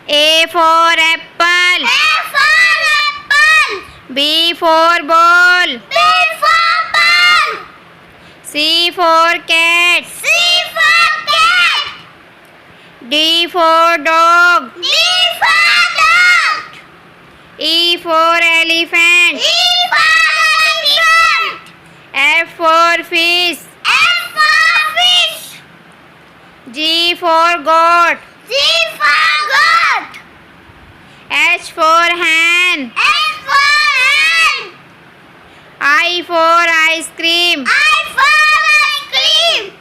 A for apple. A for apple. B for ball. B for ball. C for cat. C for cat. D for dog. D for dog. E for elephant. E for elephant. F for fish. F for fish. G for goat. G for goat. H for hen. H for hen. I for ice cream. I for ice cream.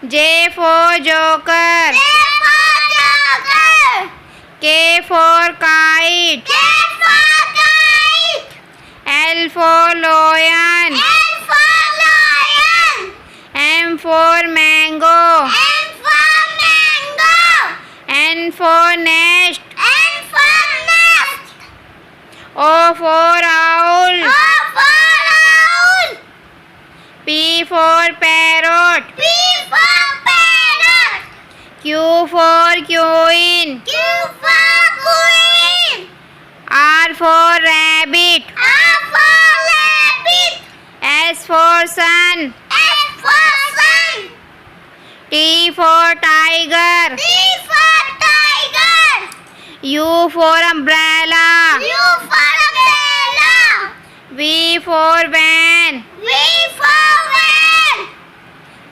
J for joker. J for joker. K for kite. K for kite. L for lion. L for lion. M for mango. M for mango. N for nest. N for nest. O for owl. O for owl. P for parrot. P for parrot. Q for queen. Q for queen. R for rabbit. R for rabbit. S for sun. S for sun. T for tiger. T for tiger. U for umbrella. U for umbrella. V for van.